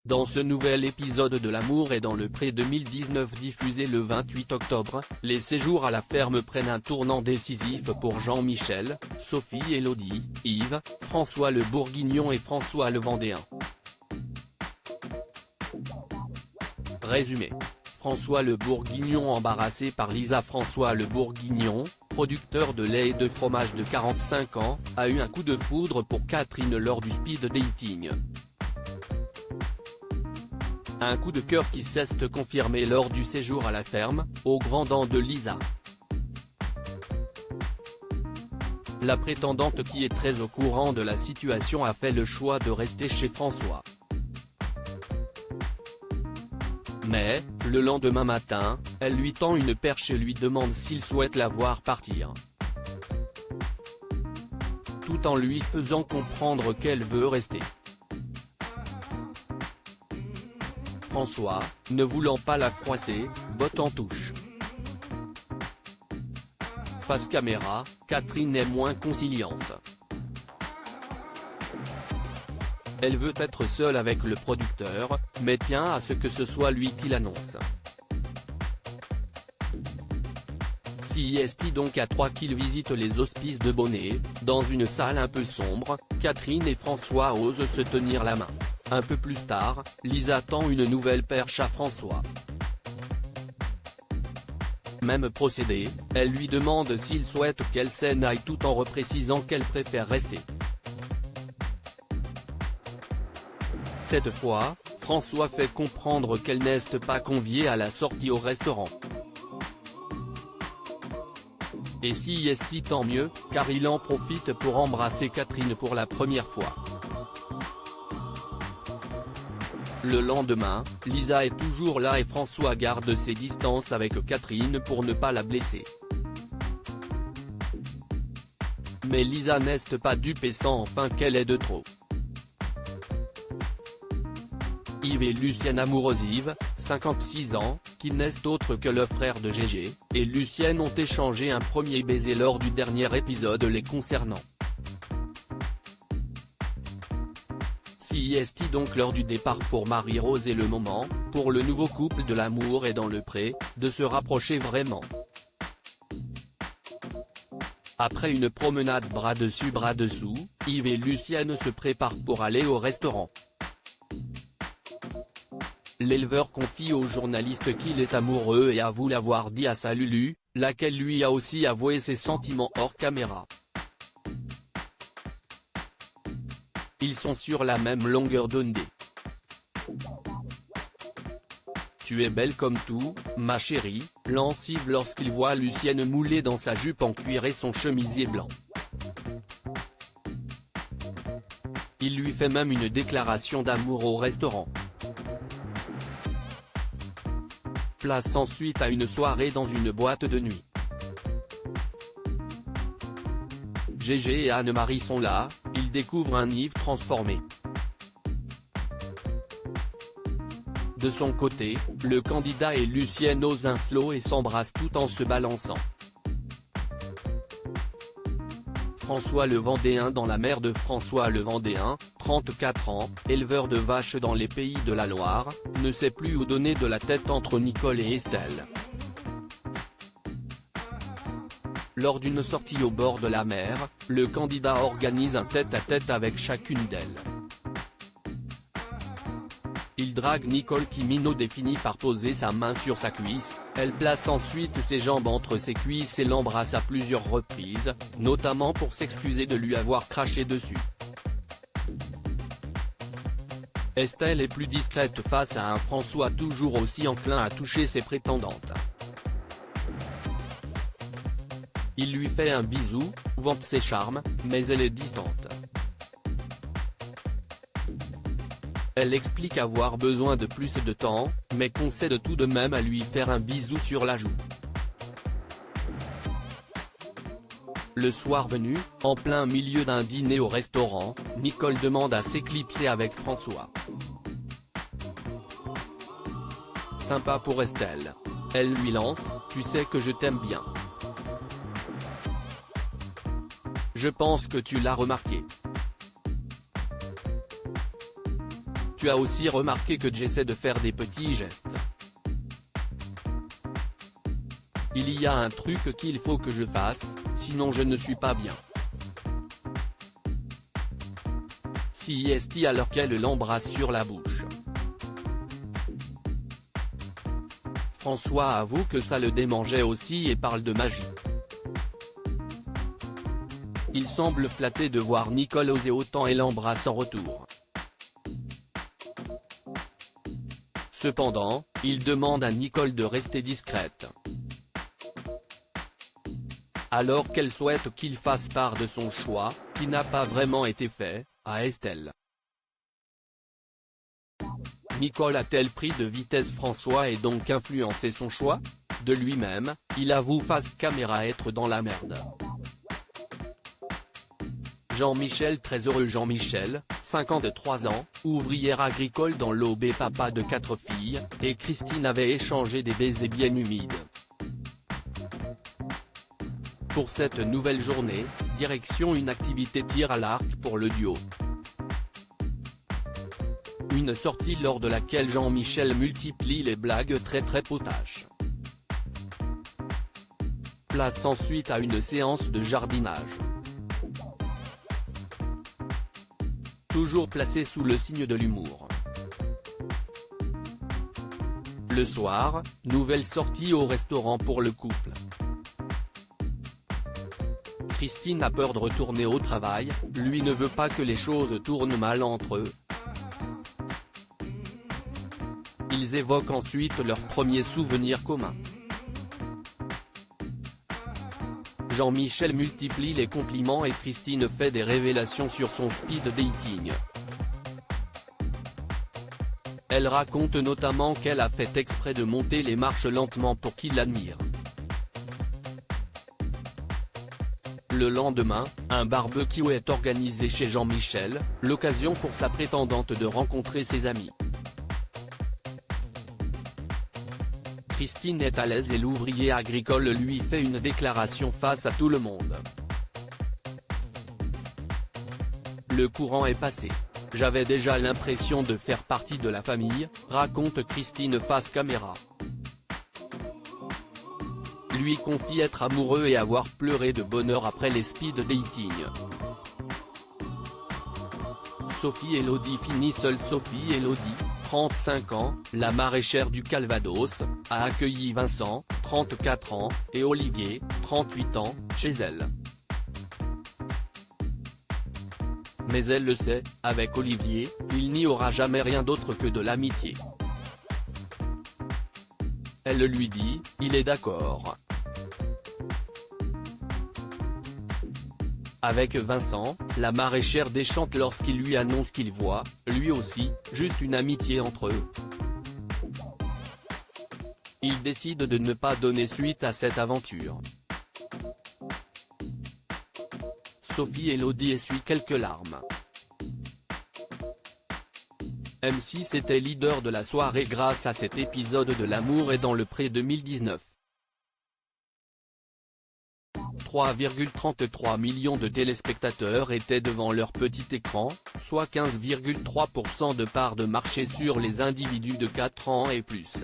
Dans ce nouvel épisode de L'amour est dans le pré 2019 diffusé le 28 octobre, les séjours à la ferme prennent un tournant décisif pour Jean-Michel, Sophie Élodie, Yves, François le Bourguignon et François le Vendéen. Résumé. François le Bourguignon embarrassé par Lisa. François le Bourguignon, producteur de lait et de fromage de 45 ans, a eu un coup de foudre pour Catherine lors du speed dating. Un coup de cœur qui s'est confirmé lors du séjour à la ferme, aux grandes dents de Lisa. La prétendante, qui est très au courant de la situation, a fait le choix de rester chez François. Mais, le lendemain matin, elle lui tend une perche et lui demande s'il souhaite la voir partir. Tout en lui faisant comprendre qu'elle veut rester. François, ne voulant pas la froisser, botte en touche. Face caméra, Catherine est moins conciliante. Elle veut être seule avec le producteur, mais tient à ce que ce soit lui qui l'annonce. Si est donc à 3 qu'ils visitent les hospices de Bonnet, dans une salle un peu sombre, Catherine et François osent se tenir la main. Un peu plus tard, Lisa tend une nouvelle perche à François. Même procédé, elle lui demande s'il souhaite qu'elle s'en aille tout en reprécisant qu'elle préfère rester. Cette fois, François fait comprendre qu'elle n'est pas conviée à la sortie au restaurant. Et si est tant mieux, car il en profite pour embrasser Catherine pour la première fois. Le lendemain, Lisa est toujours là et François garde ses distances avec Catherine pour ne pas la blesser. Mais Lisa n'est pas dupe et sent enfin qu'elle est de trop. Yves et Lucienne amoureux. Yves, 56 ans, qui n'est autre que le frère de Gégé, et Lucienne ont échangé un premier baiser lors du dernier épisode les concernant. Si est donc l'heure du départ pour Marie-Rose et le moment, pour le nouveau couple de L'amour est dans le pré, de se rapprocher vraiment. Après une promenade bras dessus bras dessous, Yves et Lucienne se préparent pour aller au restaurant. L'éleveur confie au journaliste qu'il est amoureux et avoue l'avoir dit à sa Lulu, laquelle lui a aussi avoué ses sentiments hors caméra. Ils sont sur la même longueur d'onde. Tu es belle comme tout, ma chérie, lance Yves lorsqu'il voit Lucienne moulée dans sa jupe en cuir et son chemisier blanc. Il lui fait même une déclaration d'amour au restaurant. Place ensuite à une soirée dans une boîte de nuit. Gégé et Anne-Marie sont là, ils découvrent un Yves transformé. De son côté, le candidat et Lucienne osent un slow et s'embrassent tout en se balançant. François le Vendéen dans la mer de François le Vendéen, 34 ans, éleveur de vaches dans les pays de la Loire, ne sait plus où donner de la tête entre Nicole et Estelle. Lors d'une sortie au bord de la mer, le candidat organise un tête-à-tête avec chacune d'elles. Il drague Nicole qui minaud et finit par poser sa main sur sa cuisse, elle place ensuite ses jambes entre ses cuisses et l'embrasse à plusieurs reprises, notamment pour s'excuser de lui avoir craché dessus. Estelle est plus discrète face à un François toujours aussi enclin à toucher ses prétendantes. Il lui fait un bisou, vante ses charmes, mais elle est distante. Elle explique avoir besoin de plus de temps, mais concède tout de même à lui faire un bisou sur la joue. Le soir venu, en plein milieu d'un dîner au restaurant, Nicole demande à s'éclipser avec François. Sympa pour Estelle. Elle lui lance « Tu sais que je t'aime bien. Je pense que tu l'as remarqué. tu as aussi remarqué que j'essaie de faire des petits gestes. Il y a un truc qu'il faut que je fasse, sinon je ne suis pas bien. Si est alors qu'elle l'embrasse sur la bouche. François avoue que ça le démangeait aussi et parle de magie. Il semble flatté de voir Nicole oser autant et l'embrasse en retour. Cependant, il demande à Nicole de rester discrète. Alors qu'elle souhaite qu'il fasse part de son choix, qui n'a pas vraiment été fait, à Estelle. Nicole a-t-elle pris de vitesse François et donc influencé son choix? De lui-même, il avoue face caméra être dans la merde. Jean-Michel très heureux. Jean-Michel, 53 ans, ouvrière agricole dans l'Aube et papa de 4 filles, et Christine avaient échangé des baisers bien humides. Pour cette nouvelle journée, direction une activité tir à l'arc pour le duo. Une sortie lors de laquelle Jean-Michel multiplie les blagues très potaches. Place ensuite à une séance de jardinage. Toujours placé sous le signe de l'humour. Le soir, nouvelle sortie au restaurant pour le couple. Christine a peur de retourner au travail, lui ne veut pas que les choses tournent mal entre eux. Ils évoquent ensuite leurs premiers souvenirs communs. Jean-Michel multiplie les compliments et Christine fait des révélations sur son speed dating. Elle raconte notamment qu'elle a fait exprès de monter les marches lentement pour qu'il l'admire. Le lendemain, un barbecue est organisé chez Jean-Michel, l'occasion pour sa prétendante de rencontrer ses amis. Christine est à l'aise et l'ouvrier agricole lui fait une déclaration face à tout le monde. Le courant est passé. J'avais déjà l'impression de faire partie de la famille, raconte Christine face caméra. Lui confie être amoureux et avoir pleuré de bonheur après les speed dating. Sophie Elodie finit seule. Sophie Elodie, 35 ans, la maraîchère du Calvados, a accueilli Vincent, 34 ans, et Olivier, 38 ans, chez elle. Mais elle le sait, avec Olivier, il n'y aura jamais rien d'autre que de l'amitié. Elle lui dit, il est d'accord. Avec Vincent, la maraîchère déchante lorsqu'il lui annonce qu'il voit, lui aussi, juste une amitié entre eux. Il décide de ne pas donner suite à cette aventure. Sophie Elodie essuie quelques larmes. M6 était leader de la soirée grâce à cet épisode de L'amour est dans le pré 2019. 3,33 millions de téléspectateurs étaient devant leur petit écran, soit 15,3% de part de marché sur les individus de 4 ans et plus.